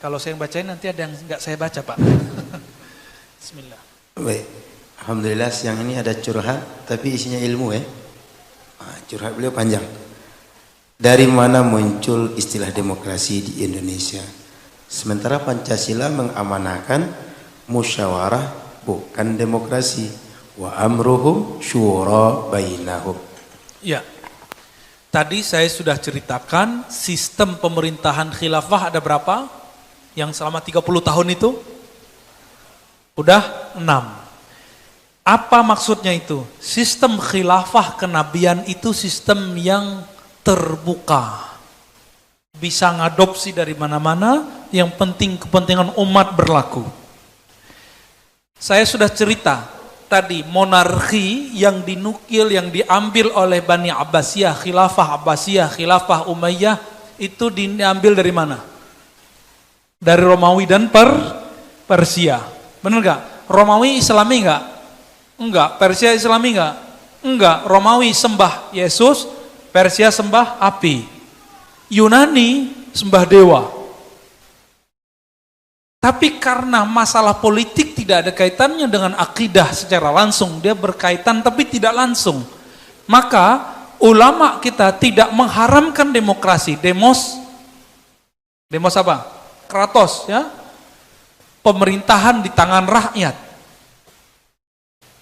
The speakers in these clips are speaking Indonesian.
Kalau saya yang bacain nanti ada yang nggak saya baca, Pak. Bismillah. Baik. Alhamdulillah siang ini ada curhat tapi isinya ilmu ya. Curhat beliau panjang. Dari mana muncul istilah demokrasi di Indonesia? Sementara Pancasila mengamanahkan musyawarah bukan demokrasi. Wa amruhum syura bainahum. Ya. Tadi saya sudah ceritakan sistem pemerintahan khilafah ada berapa? Yang selama 30 tahun itu? Udah 6. Apa maksudnya itu? Sistem khilafah kenabian itu sistem yang terbuka. Bisa ngadopsi dari mana-mana, yang penting kepentingan umat berlaku. Saya sudah cerita tadi monarki yang dinukil, yang diambil oleh Bani Abbasiyah, khilafah Umayyah itu diambil dari mana? Dari Romawi dan Persia. Benar gak? Romawi Islami gak? Enggak. Persia Islami gak? Enggak. Romawi sembah Yesus, Persia sembah api. Yunani sembah dewa. Tapi karena masalah politik tidak ada kaitannya dengan akidah secara langsung, dia berkaitan tapi tidak langsung. Maka ulama kita tidak mengharamkan demokrasi. Demos apa? Kratos ya. Pemerintahan di tangan rakyat.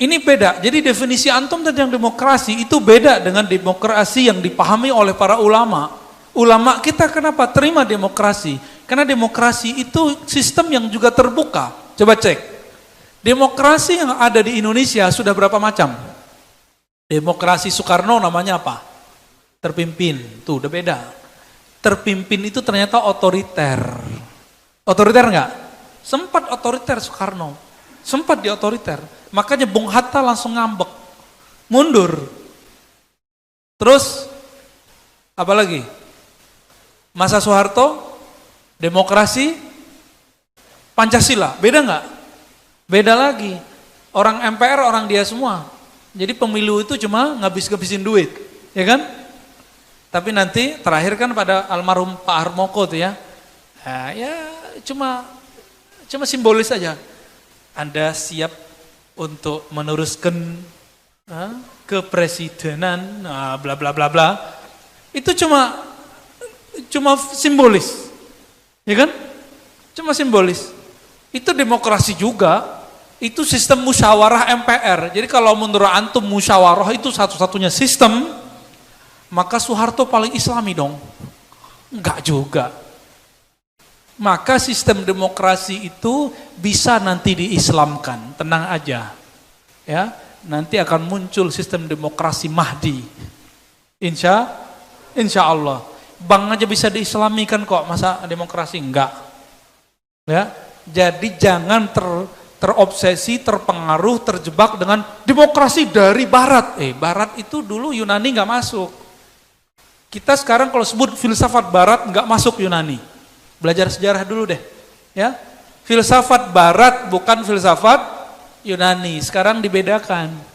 Ini beda. Jadi definisi antum tentang demokrasi itu beda dengan demokrasi yang dipahami oleh para ulama. Ulama kita kenapa terima demokrasi? Karena demokrasi itu sistem yang juga terbuka. Coba cek. Demokrasi yang ada di Indonesia sudah berapa macam? Demokrasi Soekarno namanya apa? Terpimpin. Tuh udah beda. Terpimpin itu ternyata otoriter. Otoriter enggak? Sempat otoriter Soekarno. Sempat di otoriter. Makanya Bung Hatta langsung ngambek. Mundur. Terus apa lagi? Masa Soeharto, demokrasi, Pancasila, beda nggak? Beda lagi. Orang MPR orang dia semua. Jadi pemilu itu cuma ngabis-ngabisin duit, ya kan? Tapi nanti terakhir kan pada almarhum Pak Harmoko tuh ya, ya cuma simbolis aja. Anda siap untuk meneruskan kepresidenan, bla bla bla bla. Itu cuma simbolis. Ya kan? Cuma simbolis. Itu demokrasi juga. Itu sistem musyawarah MPR. Jadi kalau menurut antum musyawarah itu satu-satunya sistem, maka Soeharto paling Islami dong. Enggak juga. Maka sistem demokrasi itu bisa nanti diislamkan. Tenang aja. Ya, nanti akan muncul sistem demokrasi Mahdi. Insya Allah. Bank aja bisa diislamikan kok, masa demokrasi enggak. Ya, jadi jangan terobsesi, terpengaruh, terjebak dengan demokrasi dari barat. Barat itu dulu Yunani enggak masuk. Kita sekarang kalau sebut filsafat barat enggak masuk Yunani. Belajar sejarah dulu deh. Ya. Filsafat barat bukan filsafat Yunani. Sekarang dibedakan.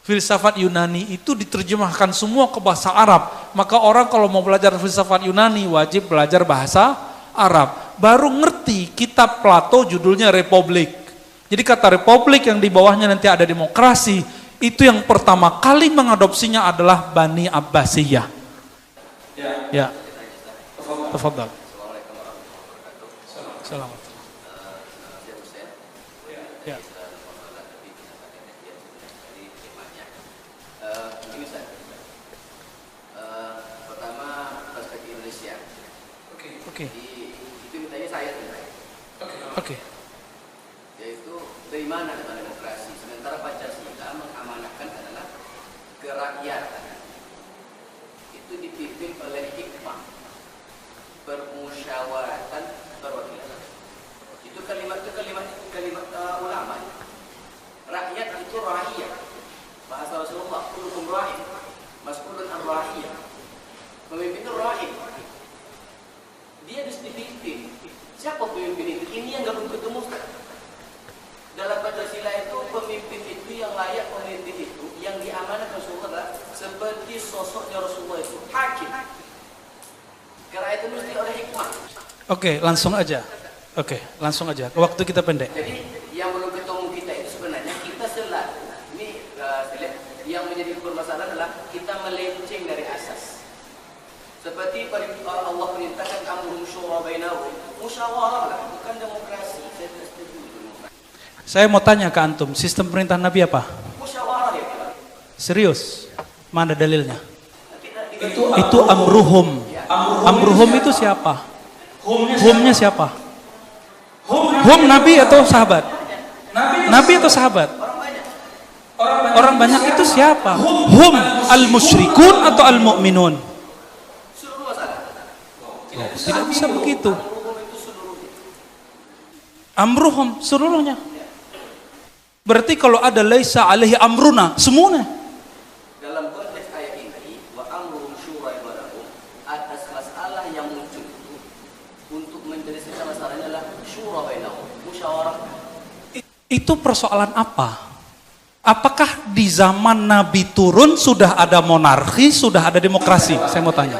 Filsafat Yunani itu diterjemahkan semua ke bahasa Arab. Maka orang kalau mau belajar filsafat Yunani wajib belajar bahasa Arab. Baru ngerti kitab Plato judulnya Republik. Jadi kata Republik yang di bawahnya nanti ada demokrasi, itu yang pertama kali mengadopsinya adalah Bani Abbasiyah. Ya. Tafadhal. Assalamualaikum. Ya. Oke. Itu mintanya saya. Oke. Yaitu dari mana datang demokrasi? Sementara Pancasila mengamanahkan adalah kerakyatan. Itu dipimpin oleh hikmah, permusyawaratan, perwakilan. Itu kalimat ulama. Rakyat itu ra'iyah. Bahasa Rasulullah, kullukum ra'in, mas'ulun an ra'iyah. Pemimpin itu ra'in. Dia harus dipimpin. Siapa pemimpin itu? Ini yang nggak ketemu. Dalam Pancasila itu pemimpin itu yang layak pemimpin itu yang diamanahkan Rasulullah seperti sosoknya Rasulullah itu hakim. Karena itu mesti oleh hikmah. Oke, langsung aja. Oke, langsung aja. Waktu kita pendek. Jadi yang belum ketemu kita itu sebenarnya kita selalu ini saya lihat, yang menjadi permasalahan adalah kita melenceng dari asas. Seperti Allah perintahkan amrun syura bainahum, musyawarah lah, bukan demokrasi. Saya tidak setuju itu demokrasi. Saya mau tanya ke antum, sistem perintah Nabi apa? Musyawarah ya Pak. Serius? Mana dalilnya? Itu amruhum. Amruhum itu siapa? Humnya siapa? Hum Nabi atau sahabat? Nabi atau sahabat? Orang banyak itu siapa? Hum al-musyrikun atau al-mu'minun? Tidak bisa begitu. Amruhum seluruhnya. Berarti kalau ada laisa alaihi amruna, semuanya. Dalam konteks ayat ini, wa amruhum syura bainahum, atas masalah yang muncul itu untuk menyelesaikan masalahnya adalah syura bainahum, musyawarah. Itu persoalan apa? Apakah di zaman Nabi turun sudah ada monarki, sudah ada demokrasi? Saya mau tanya.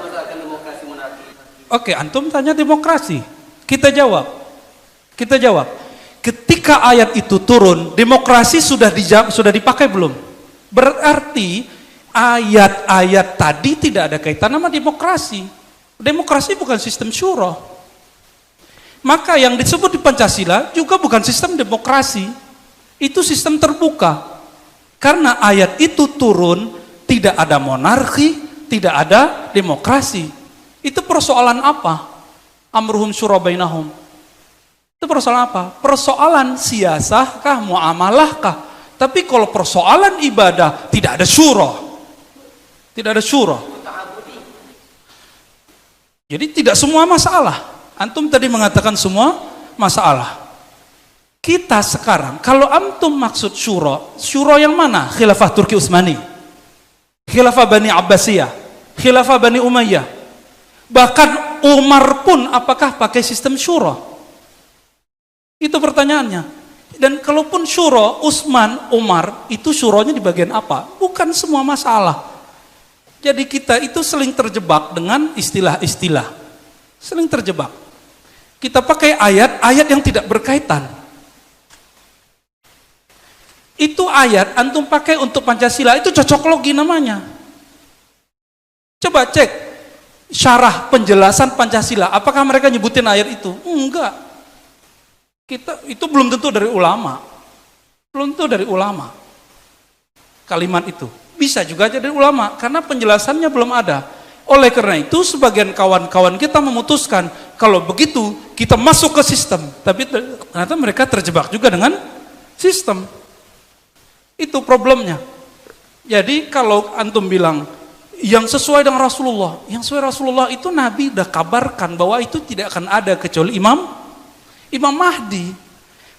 Oke, antum tanya demokrasi. Kita jawab. Ketika ayat itu turun, demokrasi sudah dipakai belum? Berarti ayat-ayat tadi tidak ada kaitan sama demokrasi. Demokrasi bukan sistem syura. Maka yang disebut di Pancasila juga bukan sistem demokrasi. Itu sistem terbuka. Karena ayat itu turun, tidak ada monarki, tidak ada demokrasi. Itu persoalan apa? Amruhum syura bainahum. Itu persoalan apa? Persoalan siasah kah, muamalah kah? Tapi kalau persoalan ibadah tidak ada syura. Tidak ada syura. Jadi tidak semua masalah. Antum tadi mengatakan semua masalah. Kita sekarang, kalau antum maksud syura yang mana? Khilafah Turki Utsmani, Khilafah Bani Abbasiyah, Khilafah Bani Umayyah. Bahkan Umar pun apakah pakai sistem syura? Itu pertanyaannya. Dan kalaupun syura, Utsman, Umar, itu syuranya di bagian apa? Bukan semua masalah. Jadi kita itu sering terjebak dengan istilah-istilah. Sering terjebak. Kita pakai ayat-ayat yang tidak berkaitan. Itu ayat antum pakai untuk Pancasila, itu cocok logi namanya. Coba cek syarah penjelasan Pancasila, apakah mereka nyebutin ayat itu? Enggak. Itu belum tentu dari ulama. Belum tentu dari ulama. Kalimat itu bisa juga jadi ulama karena penjelasannya belum ada. Oleh karena itu sebagian kawan-kawan kita memutuskan kalau begitu kita masuk ke sistem, tapi ternyata mereka terjebak juga dengan sistem. Itu problemnya. Jadi kalau antum bilang yang sesuai dengan Rasulullah, yang sesuai Rasulullah itu Nabi udah kabarkan bahwa itu tidak akan ada kecuali Imam Mahdi.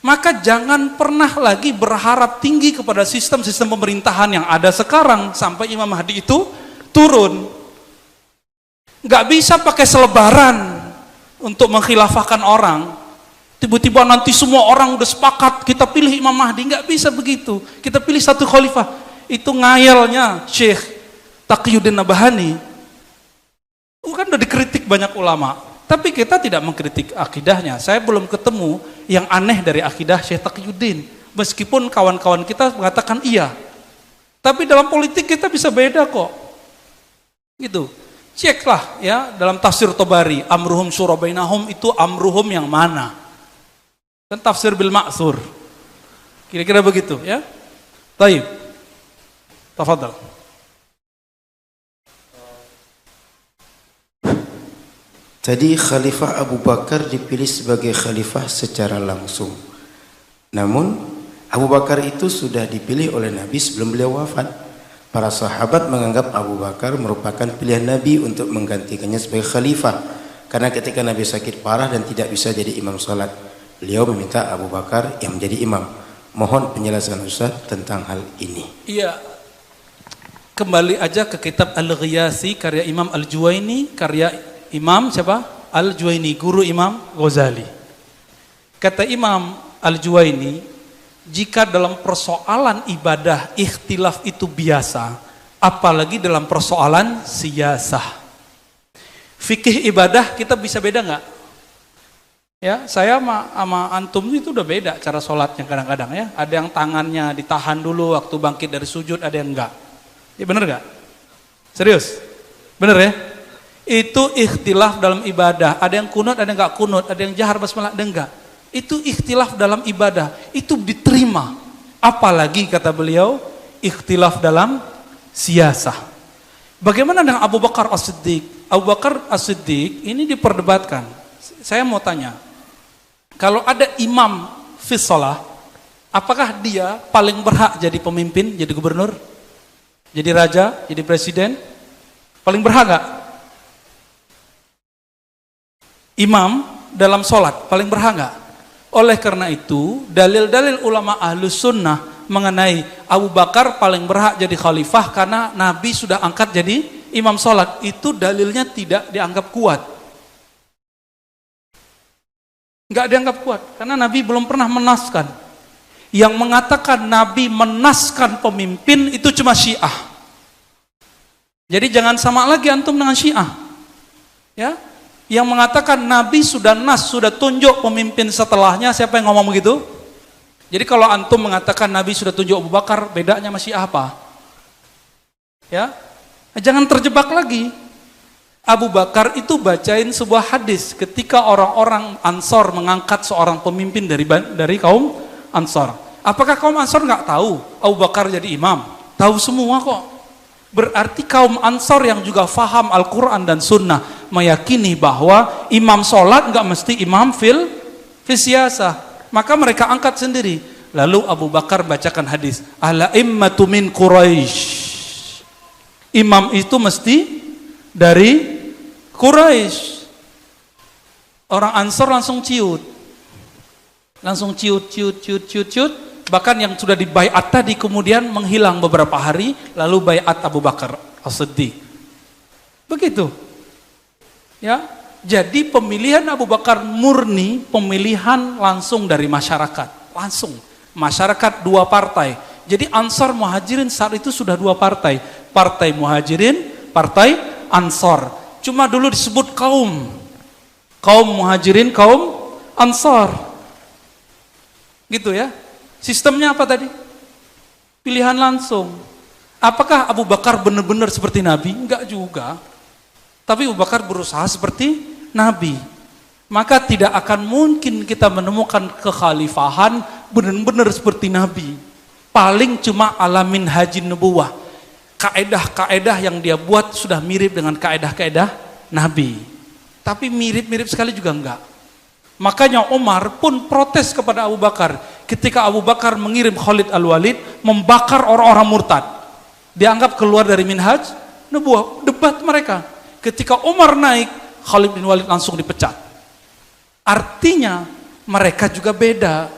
Maka jangan pernah lagi berharap tinggi kepada sistem-sistem pemerintahan yang ada sekarang sampai Imam Mahdi itu turun. Nggak bisa pakai selebaran untuk menkhilafahkan orang. Tiba-tiba nanti semua orang udah sepakat kita pilih Imam Mahdi, nggak bisa begitu. Kita pilih satu khalifah. Itu ngayalnya Syekh Taqiyuddin Nabhani. Kan udah dikritik banyak ulama, tapi kita tidak mengkritik akidahnya. Saya belum ketemu yang aneh dari akidah Syekh Taqiyuddin, meskipun kawan-kawan kita mengatakan iya. Tapi dalam politik kita bisa beda kok. Gitu. Ceklah ya dalam tafsir Tobari, amruhum syura bainahum itu amruhum yang mana? Dan tafsir bil ma'thur. Kira-kira begitu ya. Baik. Tafadhal. Tadi Khalifah Abu Bakar dipilih sebagai khalifah secara langsung. Namun Abu Bakar itu sudah dipilih oleh Nabi sebelum beliau wafat. Para sahabat menganggap Abu Bakar merupakan pilihan Nabi untuk menggantikannya sebagai khalifah. Karena ketika Nabi sakit parah dan tidak bisa jadi imam salat, beliau meminta Abu Bakar yang menjadi imam. Mohon penjelasan Ustaz tentang hal ini. Iya. Kembali aja ke kitab Al-Ghiyasi karya Imam Al-Juwaini, karya Imam siapa? Al-Juwaini, guru Imam Ghazali. Kata Imam Al-Juwaini, jika dalam persoalan ibadah ikhtilaf itu biasa, apalagi dalam persoalan siyasah. Fikih ibadah kita bisa beda nggak? Ya, saya sama antum itu udah beda cara sholatnya kadang-kadang ya. Ada yang tangannya ditahan dulu waktu bangkit dari sujud, ada yang enggak. Ya bener enggak? Serius? Bener ya? Itu ikhtilaf dalam ibadah. Ada yang kunut, ada yang enggak kunut, ada yang jahar basmalah, ada yang enggak. Itu ikhtilaf dalam ibadah. Itu diterima. Apalagi kata beliau, ikhtilaf dalam siasah. Bagaimana dengan Abu Bakar As-Siddiq? Abu Bakar As-Siddiq ini diperdebatkan. Saya mau tanya. Kalau ada imam fi shalah, apakah dia paling berhak jadi pemimpin, jadi gubernur, jadi raja, jadi presiden? Paling berhak gak? Imam dalam sholat, paling berhak gak? Oleh karena itu, dalil-dalil ulama ahlus sunnah mengenai Abu Bakar paling berhak jadi khalifah karena Nabi sudah angkat jadi imam sholat. Itu dalilnya tidak dianggap kuat. Enggak dianggap kuat karena Nabi belum pernah menaskan. Yang mengatakan Nabi menaskan pemimpin itu cuma Syiah. Jadi jangan sama lagi antum dengan Syiah. Ya, yang mengatakan Nabi sudah sudah tunjuk pemimpin setelahnya, siapa yang ngomong begitu? Jadi kalau antum mengatakan Nabi sudah tunjuk Abu Bakar, bedanya sama Syiah apa? Ya, jangan terjebak lagi. Abu Bakar itu bacain sebuah hadis ketika orang-orang Ansor mengangkat seorang pemimpin dari kaum Ansor. Apakah kaum Ansor nggak tahu Abu Bakar jadi imam? Tahu semua kok. Berarti kaum Ansor yang juga faham Al-Quran dan Sunnah meyakini bahwa imam sholat nggak mesti imam fil siasah. Maka mereka angkat sendiri. Lalu Abu Bakar bacakan hadis. Ala immatu min Quraisy. Imam itu mesti dari Quraisy. Orang Ansor langsung ciut. Langsung ciut. Bahkan yang sudah dibaiat tadi kemudian menghilang beberapa hari, lalu baiat Abu Bakar As-Siddiq. Begitu. Ya. Jadi pemilihan Abu Bakar murni pemilihan langsung dari masyarakat. Langsung. Masyarakat dua partai. Jadi Ansar Muhajirin saat itu sudah dua partai. Partai Muhajirin, partai Ansar. Cuma dulu disebut kaum Muhajirin, kaum Ansar. Gitu ya. Sistemnya apa tadi? Pilihan langsung. Apakah Abu Bakar benar-benar seperti Nabi? Enggak juga. Tapi Abu Bakar berusaha seperti Nabi. Maka tidak akan mungkin kita menemukan kekhalifahan benar-benar seperti Nabi. Paling cuma alamin hajin nubuwah. Kaedah-kaedah yang dia buat sudah mirip dengan kaedah-kaedah Nabi. Tapi mirip-mirip sekali juga enggak. Makanya Umar pun protes kepada Abu Bakar. Ketika Abu Bakar mengirim Khalid Al-Walid membakar orang-orang murtad. Dianggap keluar dari minhaj nubuwah. Debat mereka. Ketika Umar naik, Khalid bin Walid langsung dipecat. Artinya mereka juga beda.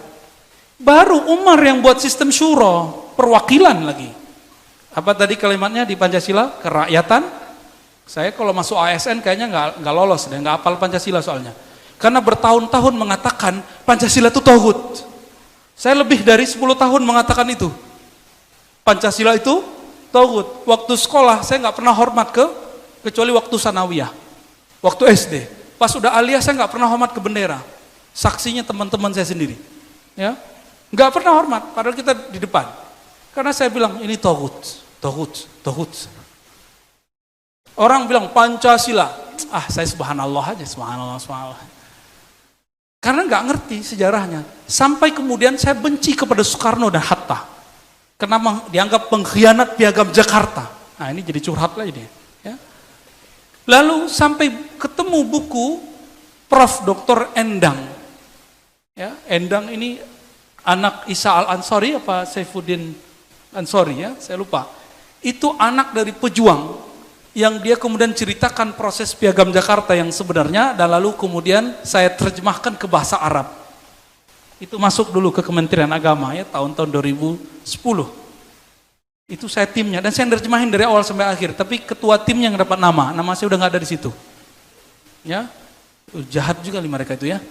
Baru Umar yang buat sistem syura, perwakilan lagi. Apa tadi kalimatnya di Pancasila? Kerakyatan. Saya kalau masuk ASN kayaknya nggak lolos dan nggak hafal Pancasila soalnya. Karena bertahun-tahun mengatakan Pancasila itu tauhid. Saya lebih dari 10 tahun mengatakan itu. Pancasila itu tauhid. Waktu sekolah saya nggak pernah hormat kecuali waktu sanawiyah. Waktu SD. Pas udah aliyah saya nggak pernah hormat ke bendera. Saksinya teman-teman saya sendiri. Ya, nggak pernah hormat. Padahal kita di depan. Karena saya bilang ini tauhid. Orang bilang Pancasila, saya subhanallah aja, subhanallah. Karena nggak ngerti sejarahnya. Sampai kemudian saya benci kepada Soekarno dan Hatta. Karena dianggap pengkhianat piagam Jakarta. Nah ini jadi curhat lagi dia. Ya. Lalu sampai ketemu buku Prof. Dr. Endang. Ya, Endang ini anak Isa Al-Ansori apa Saifuddin Ansori ya, saya lupa. Itu anak dari pejuang yang dia kemudian ceritakan proses piagam Jakarta yang sebenarnya dan lalu kemudian saya terjemahkan ke bahasa Arab. Itu masuk dulu ke Kementerian Agama ya tahun-tahun 2010. Itu saya timnya dan saya nerjemahin dari awal sampai akhir, tapi ketua timnya yang dapat nama saya udah nggak ada di situ. Ya. Jahat juga mereka itu ya.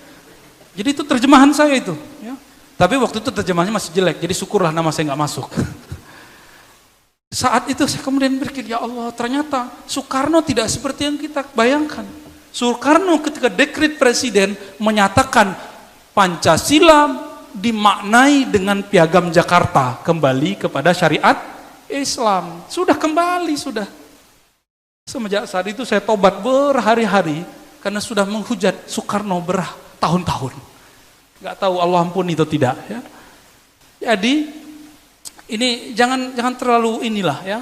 Jadi itu terjemahan saya itu ya. Tapi waktu itu terjemahannya masih jelek, jadi syukurlah nama saya nggak masuk. Saat itu saya kemudian berpikir, ya Allah, ternyata Soekarno tidak seperti yang kita bayangkan. Soekarno ketika dekret presiden menyatakan Pancasila dimaknai dengan piagam Jakarta, kembali kepada syariat Islam. Sudah kembali, sudah. Semenjak saat itu saya tobat berhari-hari karena sudah menghujat Soekarno bertahun-tahun. Gak tahu Allah ampuni atau tidak ya. Jadi ini jangan terlalu inilah ya.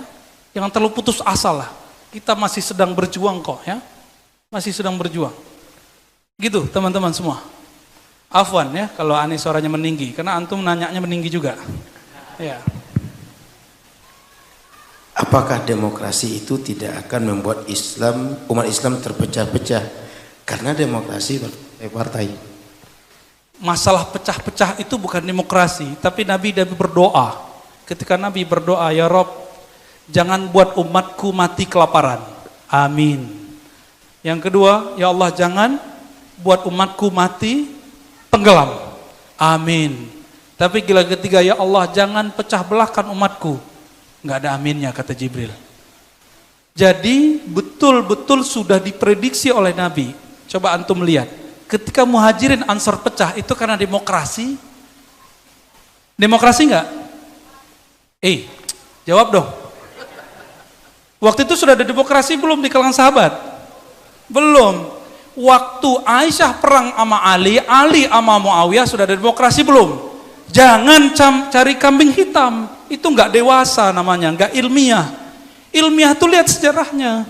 Jangan terlalu putus asa lah. Kita masih sedang berjuang kok ya. Masih sedang berjuang. Gitu teman-teman semua. Afwan ya kalau aneh suaranya meninggi karena antum nanyanya meninggi juga. Ya. Apakah demokrasi itu tidak akan membuat umat Islam terpecah-pecah? Karena demokrasi partai. Masalah pecah-pecah itu bukan demokrasi, tapi Nabi berdoa. Ketika Nabi berdoa, ya Rob, jangan buat umatku mati kelaparan. Amin. Yang kedua, ya Allah jangan buat umatku mati tenggelam. Amin. Tapi gila ketiga, ya Allah jangan pecah belahkan umatku. Nggak ada aminnya kata Jibril. Jadi betul-betul sudah diprediksi oleh Nabi. Coba antum lihat. Ketika Muhajirin Ansor pecah itu karena demokrasi. Demokrasi nggak? Jawab dong. Waktu itu sudah ada demokrasi belum di kalangan sahabat? Belum. Waktu Aisyah perang sama Ali sama Muawiyah sudah ada demokrasi belum? Jangan cari kambing hitam. Itu nggak dewasa namanya, nggak ilmiah. Ilmiah tuh lihat sejarahnya.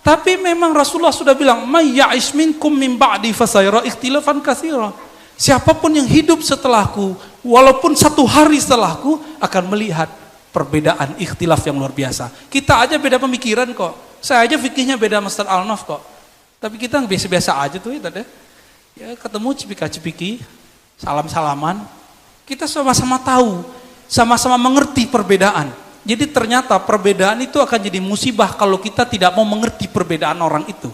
Tapi memang Rasulullah sudah bilang, "May ya'ish minkum min ba'di fasayara ikhtilafan katsira." Siapapun yang hidup setelahku, walaupun satu hari setelahku, akan melihat perbedaan ikhtilaf yang luar biasa. Kita aja beda pemikiran kok. Saya aja fikihnya beda Master Al-Naf kok. Tapi kita biasa-biasa aja tuh ya, ya ketemu cipika-cipiki, salam-salaman. Kita sama-sama tahu, sama-sama mengerti perbedaan. Jadi ternyata perbedaan itu akan jadi musibah kalau kita tidak mau mengerti perbedaan orang itu.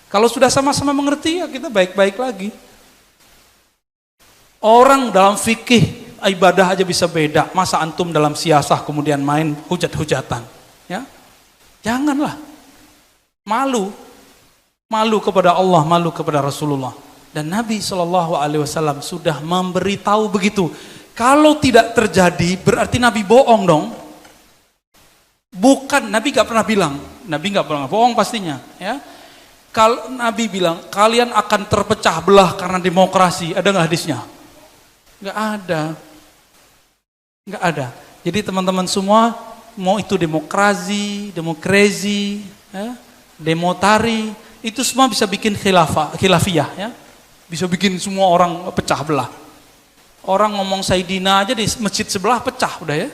Kalau sudah sama-sama mengerti ya kita baik-baik lagi. Orang dalam fikih ibadah aja bisa beda, masa antum dalam siasah kemudian main hujat-hujatan, ya? Janganlah. Malu kepada Allah, malu kepada Rasulullah. Dan Nabi SAW sudah memberitahu begitu. Kalau tidak terjadi berarti Nabi bohong dong. Bukan, Nabi gak pernah bilang. Nabi gak pernah bohong pastinya, ya. Kalau Nabi bilang kalian akan terpecah belah karena demokrasi, ada nggak hadisnya? Nggak ada. Nggak ada. Jadi teman-teman semua, mau itu demokrasi, ya, demotari, itu semua bisa bikin khilafiyah, ya. Bisa bikin semua orang pecah belah. Orang ngomong Sayyidina aja di masjid sebelah pecah udah ya.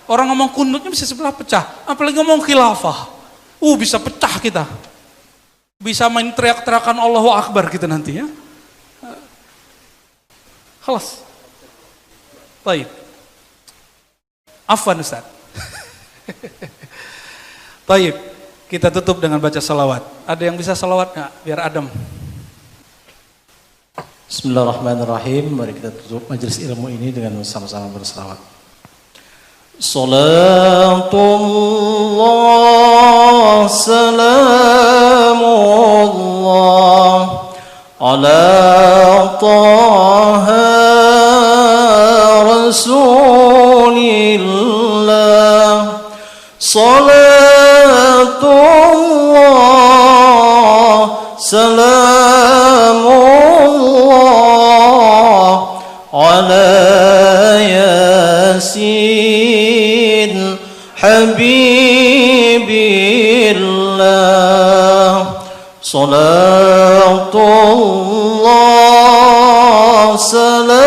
Orang ngomong kunutnya bisa sebelah pecah, apalagi ngomong khilafah. Bisa pecah kita. Bisa main teriak-teriakan Allahu Akbar kita nanti ya. Khalas. Baik. Afwan Ustaz. Baik. Kita tutup dengan baca salawat. Ada yang bisa salawat nggak? Biar adem. Bismillahirrahmanirrahim. Mari kita tutup majelis ilmu ini dengan sama-sama bersalawat. Salatullah salamullah ala taha rasulillah. Salatullah salamullah ala yasin habibillah. Salatullah salam